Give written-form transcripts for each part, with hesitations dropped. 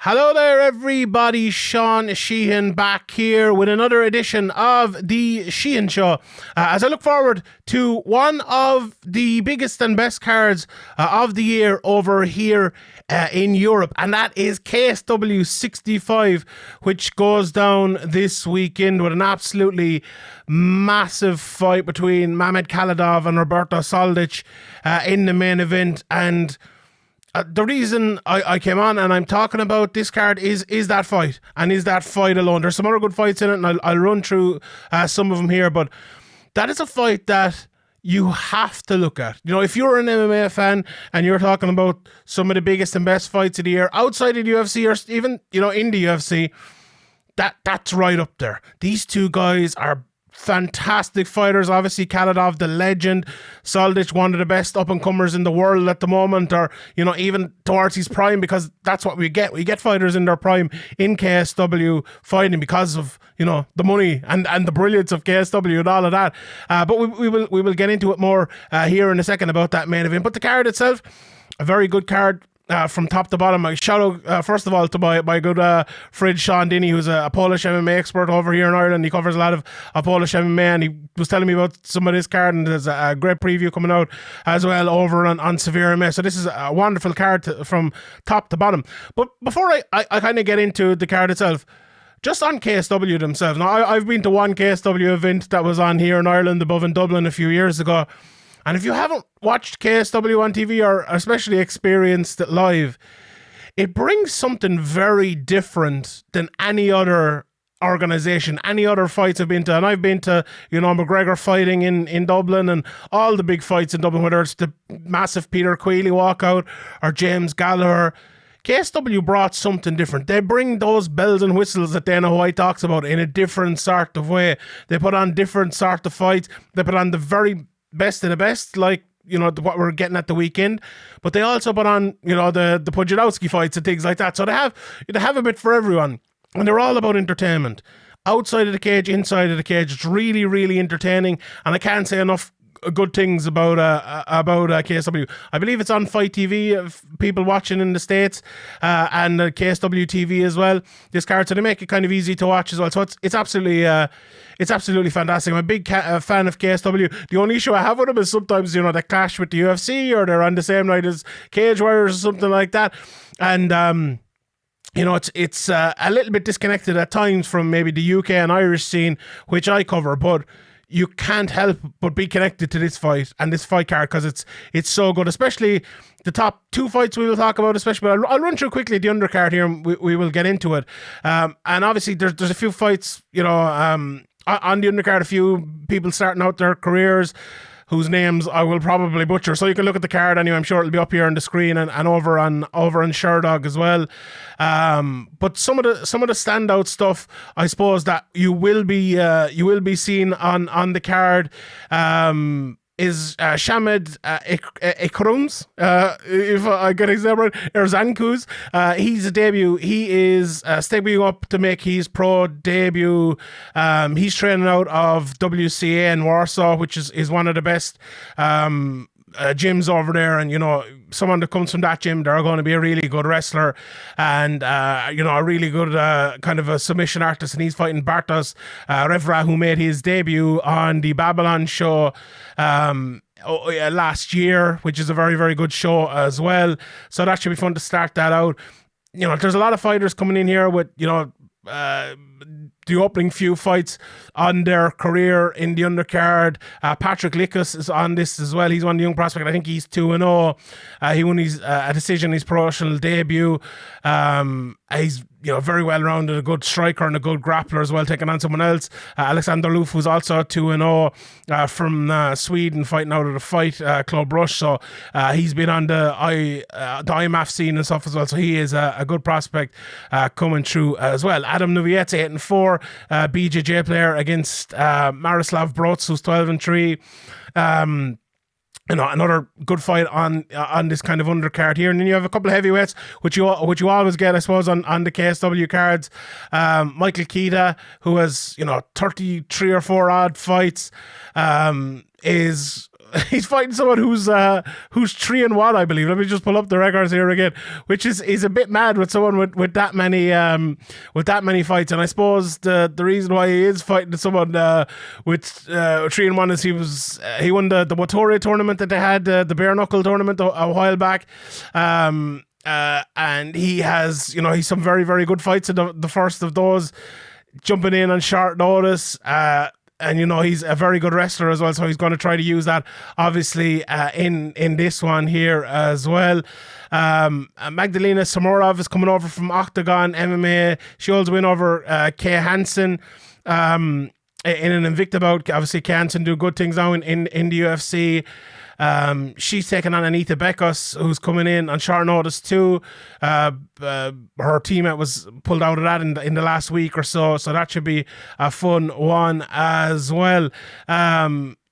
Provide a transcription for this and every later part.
Hello there, everybody. Sheehan back here with another edition of the Sheehan Show. As I look forward to one of the biggest and best cards of the year over here in Europe, and that is KSW 65, which goes down this weekend with an absolutely massive fight between Mamed Khalidov and Roberto Soldic in the main event. And the reason I came on and I'm talking about this card is that fight, and is that fight alone. There's some other good fights in it, and I'll run through some of them here, but that is a fight that you have to look at. You know, if you're an MMA fan and you're talking about some of the biggest and best fights of the year outside of the UFC, or even, you know, in the UFC, that's right up there. These two guys are fantastic fighters. Obviously, Khalidov, the legend. Soldic, one of the best up-and-comers in the world at the moment, or, you know, even towards his prime, because that's what we get. We get fighters in their prime in KSW fighting because of, you know, the money and the brilliance of KSW and all of that. But we will get into it more here in a second about that main event. But the card itself, a very good card. From top to bottom. I shout out first of all to my good friend Sean Dinny, who's a Polish MMA expert over here in Ireland. He covers a lot of Polish MMA, and he was telling me about some of this card, and there's a great preview coming out as well over on Severe MMA. So this is a wonderful card from top to bottom. But before I kind of get into the card itself, just on KSW themselves. Now, I've been to one KSW event that was on here in Ireland, above in Dublin, a few years ago. And if you haven't watched KSW on TV, or especially experienced it live, it brings something very different than any other organisation, any other fights I've been to. And I've been to, you know, McGregor fighting in Dublin, and all the big fights in Dublin, whether it's the massive Peter Queally walkout or James Gallagher. KSW brought something different. They bring those bells and whistles that Dana White talks about in a different sort of way. They put on different sort of fights. They put on the very best of the best, like, you know, what we're getting at the weekend, but they also put on, you know, the Pudzianowski fights and things like that. So they have a bit for everyone, and they're all about entertainment. Outside of the cage, inside of the cage, it's really, really entertaining, and I can't say enough good things about KSW. I believe it's on Fight TV, if people watching in the States, and KSW TV as well, this card, so they make it kind of easy to watch as well. So it's absolutely fantastic. I'm a big fan of KSW. The only issue I have with them is sometimes, you know, they clash with the UFC, or they're on the same night as Cage Warriors or something like that, and you know, it's a little bit disconnected at times from maybe the UK and Irish scene, which I cover, but you can't help but be connected to this fight and this fight card, because it's so good, especially the top two fights we will talk about, especially. But I'll run through quickly the undercard here, and we will get into it. And obviously there's a few fights, you know, on the undercard, a few people starting out their careers whose names I will probably butcher. So you can look at the card anyway. I'm sure it'll be up here on the screen and over on Sherdog as well. But some of the standout stuff, I suppose, that you will be seeing on the card is Shamad Ekrum's, if I get his name right, Erzanukaev. He's a debut. He is stepping up to make his pro debut. He's training out of WCA in Warsaw, which is one of the best gyms over there, and, you know, someone that comes from that gym, they're going to be a really good wrestler, and you know, a really good kind of a submission artist. And he's fighting Bartosz Rewera, who made his debut on the Babylon show last year, which is a very, very good show as well. So that should be fun to start that out. You know, there's a lot of fighters coming in here with, you know, the opening few fights on their career in the undercard. Patryk Likus is on this as well. He's one of the young prospects. I think he's 2-0. He won his a decision, his professional debut. He's, you know, very well rounded, a good striker and a good grappler as well, taking on someone else. Alexander Luf, who's also 2-0 from Sweden, fighting out of the Fight Club Rush. So he's been on the IMAF scene and stuff as well. So he is a good prospect coming through as well. Adam Novietz, 8-4, BJJ player against Miroslav Broz, who's 12-3. You know, another good fight on this kind of undercard here. And then you have a couple of heavyweights, which you always get, I suppose, on the KSW cards. Michael Keita, who has, you know, 33 or 4 odd fights, is he's fighting someone who's 3-1, I believe. Let me just pull up the records here again, which is a bit mad with someone with that many fights. And I suppose the reason why he is fighting someone with 3-1 is he won the Watore tournament that they had, the bare knuckle tournament a while back. And he has, he's some very, very good fights in the first of those, jumping in on short notice. And he's a very good wrestler as well, so he's going to try to use that obviously in this one here as well. Magdalena Samorov is coming over from Octagon MMA. She holds a win over Kay Hansen in an Invicta bout. Obviously Kay Hansen do good things now in the UFC. She's taking on Anita Bekus, who's coming in on short notice too. Her teammate was pulled out of that in the last week or so that should be a fun one as well.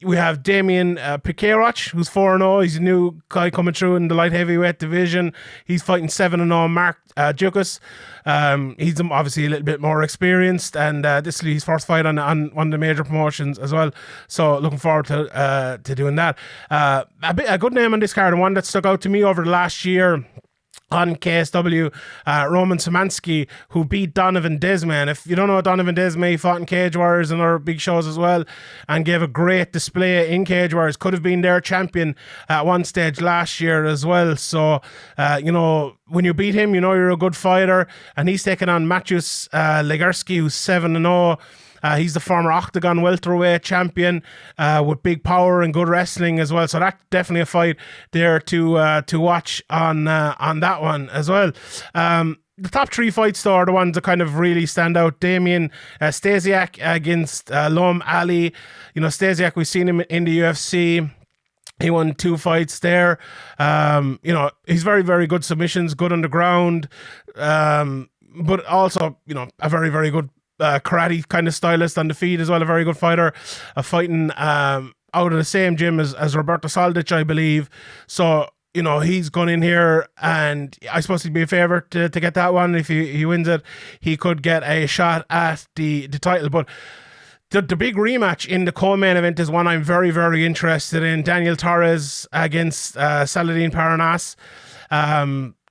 We have Damien Piqueroch, who's 4-0. He's a new guy coming through in the light heavyweight division. He's fighting 7-0 Mark Jukas. He's obviously a little bit more experienced, and this is his first fight on one of the major promotions as well. So looking forward to doing that. A good name on this card, and one that stuck out to me over the last year on KSW, Roman Szymanski, who beat Donovan Desmond. If you don't know Donovan Desmond, he fought in Cage Warriors and other big shows as well, and gave a great display in Cage Warriors. Could have been their champion at one stage last year as well. So, when you beat him, you're a good fighter. And he's taking on Maciusz Legarski, who's 7-0. He's the former Octagon welterweight champion with big power and good wrestling as well. So that's definitely a fight there to watch on that one as well. The top three fights, though, are the ones that kind of really stand out. Damien Stasiak against Lom-Ali. Stasiak, we've seen him in the UFC. He won 2 fights there. He's very, very good submissions, good on the ground. But also, a very, very good karate kind of stylist on the feet as well, a very good fighter, fighting out of the same gym as Roberto Soldic, I believe. So, he's gone in here, and I suppose he'd be a favourite to get that one. If he wins it, he could get a shot at the title. But the big rematch in the co-main event is one I'm very, very interested in. Daniel Torres against Salahdine Parnasse.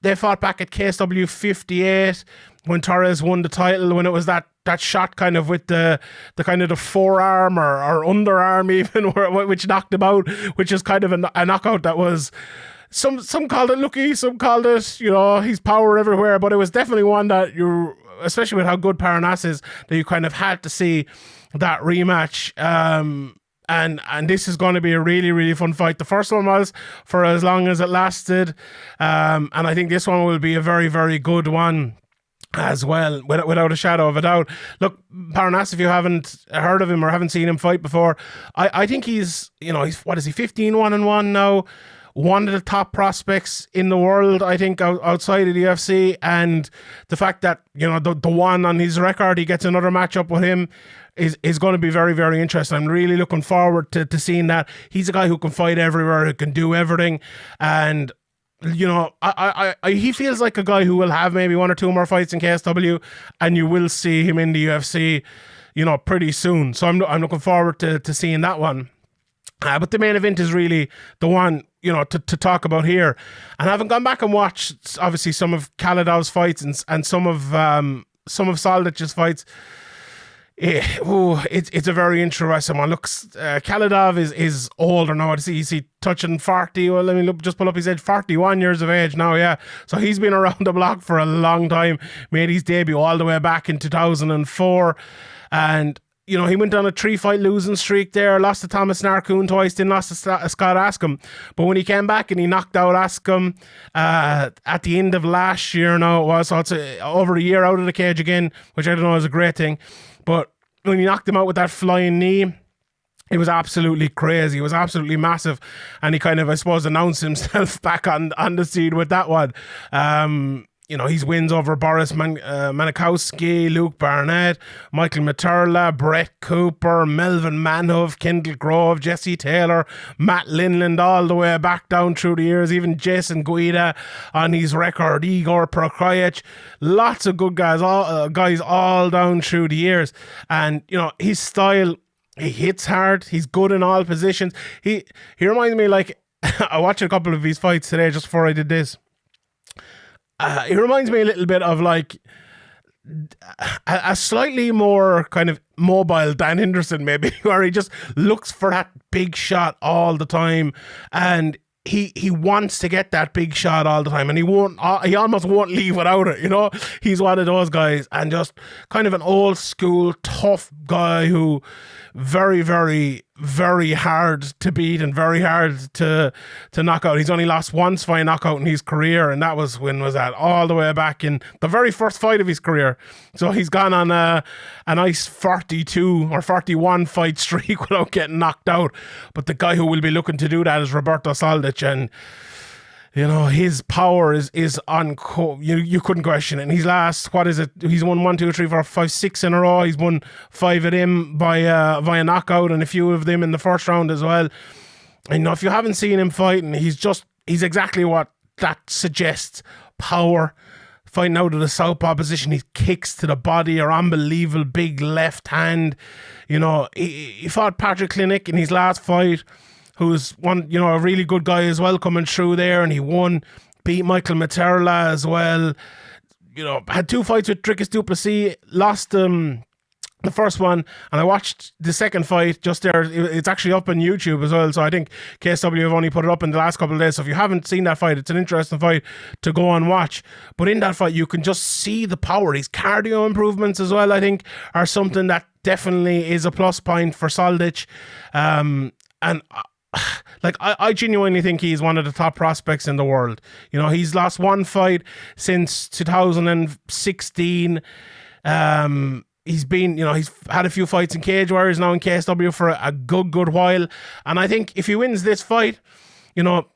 They fought back at KSW 58 when Torres won the title, when it was that shot kind of with the kind of the forearm or underarm even, which knocked him out, which is kind of a knockout that was, some called it lucky, some called it, his power everywhere, but it was definitely one that especially with how good Parnasse is, that you kind of had to see that rematch. And this is going to be a really, really fun fight. The first one was for as long as it lasted. And I think this one will be a very, very good one as well, without a shadow of a doubt. Look, Parnasse, if you haven't heard of him or haven't seen him fight before, I think he's 15-1-1 now. One of the top prospects in the world, I think, outside of the UFC. And the fact that, the one on his record, he gets another matchup with him, is going to be very, very interesting. I'm really looking forward to seeing that. He's a guy who can fight everywhere, who can do everything. And he feels like a guy who will have maybe 1 or 2 more fights in KSW, and you will see him in the UFC, pretty soon. So I'm looking forward to seeing that one. But the main event is really the one, to talk about here. And having gone back and watched, obviously, some of Khalidov's fights and some of Soldic's fights, it's a very interesting one. Look, Khalidov is older now. Is he touching 40? Well, let me just pull up his age. 41 years of age now, yeah. So he's been around the block for a long time. Made his debut all the way back in 2004. And, he went on a 3-fight losing streak there. Lost to Thomas Narcoon twice, then lost to Scott Askham. But when he came back and he knocked out Askham at the end of last year now it was. So it's over a year out of the cage again, which I don't know is a great thing. But when he knocked him out with that flying knee, it was absolutely crazy. It was absolutely massive. And he kind of, I suppose, announced himself back on the scene with that one. His wins over Boris Manikowski, Luke Barnett, Michael Materla, Brett Cooper, Melvin Manhove, Kendall Grove, Jesse Taylor, Matt Linland, all the way back down through the years, even Jason Guida on his record, Igor Prokopich, lots of good guys, all down through the years. And, his style He hits hard. He's good in all positions. He reminds me, like, I watched a couple of his fights today just before I did this. He reminds me a little bit of, like, a slightly more kind of mobile Dan Henderson, maybe, where he just looks for that big shot all the time, and he wants to get that big shot all the time, and he almost won't leave without it, you know. He's one of those guys, and just kind of an old school tough guy who very, very, very hard to beat and very hard to knock out. He's only lost once by knockout in his career, and that was, when was that? All the way back in the very first fight of his career. So he's gone on a nice 42 or 41 fight streak without getting knocked out. But the guy who will be looking to do that is Roberto Soldic, and you know, his power is you couldn't question it. And his last, what is it? He's won 1, 2, 3, 4, 5, 6 in a row. He's won 5 of them via knockout, and a few of them in the first round as well. And, you know, if you haven't seen him fighting, he's exactly what that suggests. Power, fighting out of the southpaw position. His kicks to the body are unbelievable. Big left hand. You know, he fought Patryk in his last fight, who's one, you know, a really good guy as well, coming through there, and he won, beat Michael Materla as well. You know, had 2 fights with Dricus du Plessis, lost the first one, and I watched the second fight just there. It's actually up on YouTube as well, so I think KSW have only put it up in the last couple of days. So if you haven't seen that fight, it's an interesting fight to go and watch. But in that fight, you can just see the power. His cardio improvements as well, I think, are something that definitely is a plus point for Soldic. And like, I genuinely think he's one of the top prospects in the world. You know, he's lost 1 fight since 2016. He's been, you know, he's had a few fights in Cage Warriors, now in KSW for a good while. And I think if he wins this fight, you know,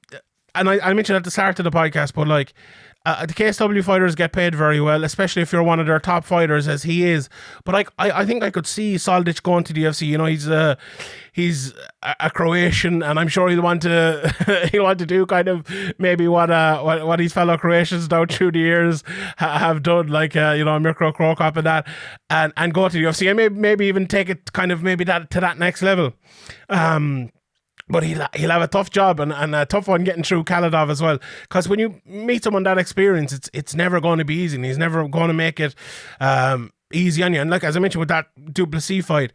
and I mentioned at the start of the podcast, but like, the KSW fighters get paid very well, especially if you're one of their top fighters, as he is. But I think I could see Soldic going to the UFC. You know, he's a Croatian, and I'm sure he'll want to do kind of maybe what his fellow Croatians down through the years have done, like you know, Mirko Krokop and that, and go to the UFC, and maybe even take it kind of maybe that to that next level. But he'll have a tough job and a tough one getting through Khalidov as well. Because when you meet someone that experienced, it's never going to be easy. And he's never going to make it easy on you. And like, as I mentioned with that du Plessis fight,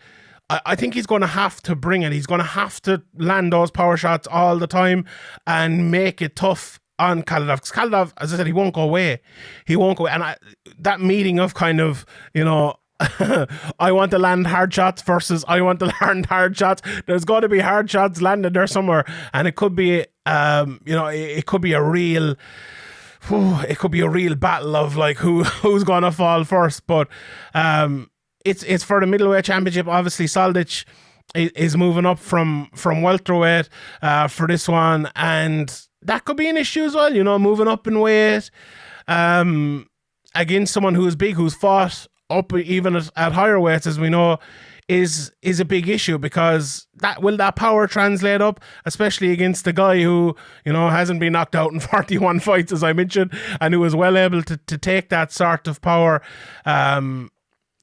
I think he's going to have to bring it. He's going to have to land those power shots all the time and make it tough on Khalidov. Because Khalidov, as I said, he won't go away. He won't go away. And that meeting of kind of, you know, I want to land hard shots versus I want to land hard shots. There's got to be hard shots landed there somewhere, and it could be, you know, it could be a real battle of like who's gonna fall first. But it's for the middleweight championship. Obviously, Soldic is moving up from welterweight for this one, and that could be an issue as well. You know, moving up in weight against someone who is big, who's fought up even at higher weights, as we know, is a big issue, because that power translate up, especially against the guy who, you know, hasn't been knocked out in 41 fights, as I mentioned, and who is well able to take that sort of power.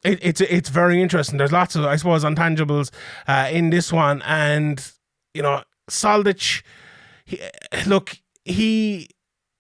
It's very interesting. There's lots of, I suppose, intangibles in this one, and you know, Soldic,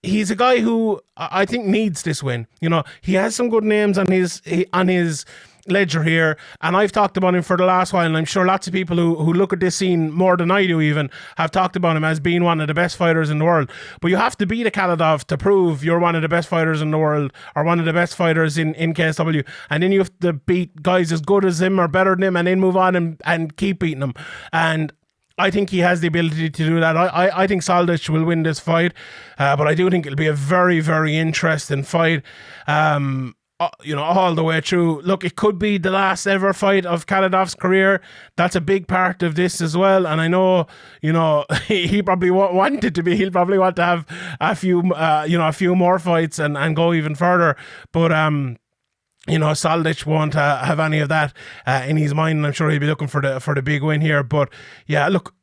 he's a guy who I think needs this win. You know, he has some good names on his ledger here, and I've talked about him for the last while, and I'm sure lots of people who look at this scene more than I do even have talked about him as being one of the best fighters in the world. But you have to beat a Khalidov to prove you're one of the best fighters in the world, or one of the best fighters in KSW, and then you have to beat guys as good as him or better than him, and then move on and keep beating them. And I think he has the ability to do that. I think Soldic will win this fight, but I do think it'll be a very, very interesting fight. You know, all the way through. Look, it could be the last ever fight of Khalidov's career. That's a big part of this as well. And I know, you know, he probably won't want it to be. He'll probably want to have a few more fights and go even further. But you know, Soldic won't have any of that in his mind, and I'm sure he'll be looking for the big win here. But yeah, look,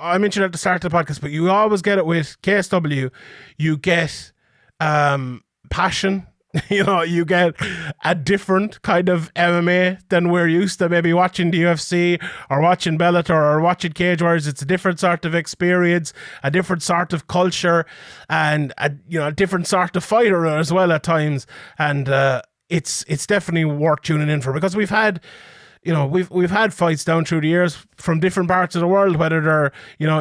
I mentioned at the start of the podcast, but you always get it with KSW. You get passion you get a different kind of MMA than we're used to maybe watching the UFC or watching Bellator or watching Cage Warriors. It's a different sort of experience, a different sort of culture, and a different sort of fighter as well at times. And it's definitely worth tuning in for, because we've had fights down through the years from different parts of the world, whether they're,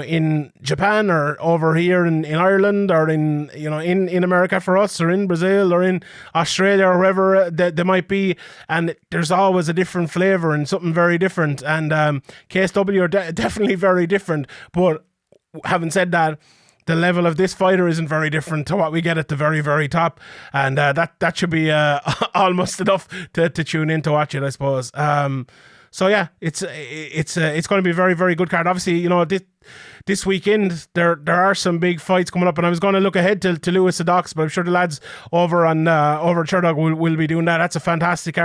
in Japan or over here in Ireland or in America for us, or in Brazil or in Australia or wherever they might be. And there's always a different flavour and something very different. And KSW are definitely very different. But having said that, the level of this fighter isn't very different to what we get at the very, very top, and that should be almost enough to tune in to watch it, I suppose. So yeah, it's going to be a very, very good card. Obviously, this weekend there are some big fights coming up, and I was going to look ahead to Lewis Sadox, but I'm sure the lads over Cherdog will be doing that. That's a fantastic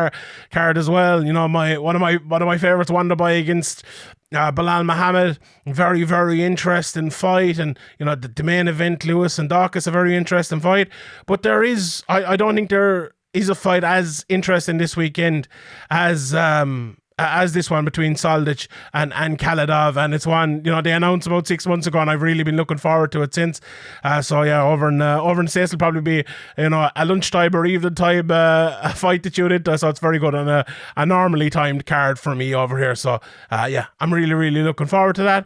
card as well. One of my favorites, Wonderboy against Bilal Muhammad, very, very interesting fight. And the main event, Lewis and Dawkins, a very interesting fight. But I don't think there is a fight as interesting this weekend as this one between Soldic and Khalidov, and it's one they announced about 6 months ago, and I've really been looking forward to it since. So yeah, over in States will probably be a lunchtime or evening time a fight to tune into, so it's very good, and a normally timed card for me over here. So yeah, I'm really, really looking forward to that.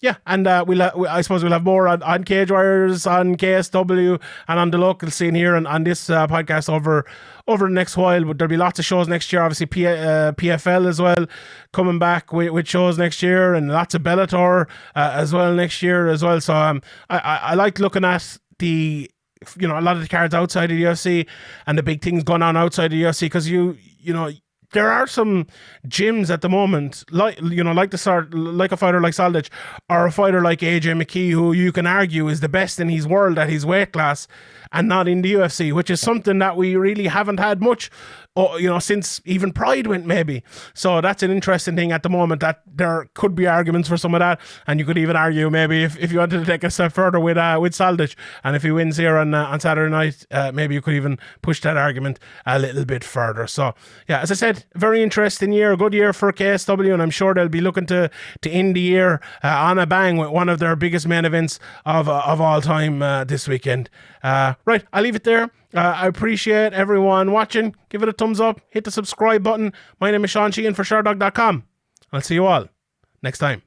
Yeah, and I suppose we'll have more on Cage Warriors, on KSW, and on the local scene here, and on this podcast over the next while. But there'll be lots of shows next year. Obviously, PFL as well, coming back with shows next year, and lots of Bellator as well next year as well. So I like looking at the a lot of the cards outside of the UFC and the big things going on outside of the UFC, because there are some gyms at the moment, like a fighter like Soldic, or a fighter like AJ McKee, who you can argue is the best in his world at his weight class, and not in the UFC, which is something that we really haven't had much, since even Pride went, maybe. So that's an interesting thing at the moment, that there could be arguments for some of that, and you could even argue maybe if you wanted to take a step further with Soldic, and if he wins here on Saturday night, maybe you could even push that argument a little bit further. So yeah, as I said, very interesting year, a good year for KSW, and I'm sure they'll be looking to end the year on a bang with one of their biggest main events of all time this weekend. Right, I'll leave it there. I appreciate everyone watching. Give it a thumbs up, hit the subscribe button. My name is Sheehan for Sherdog.com. I'll see you all next time.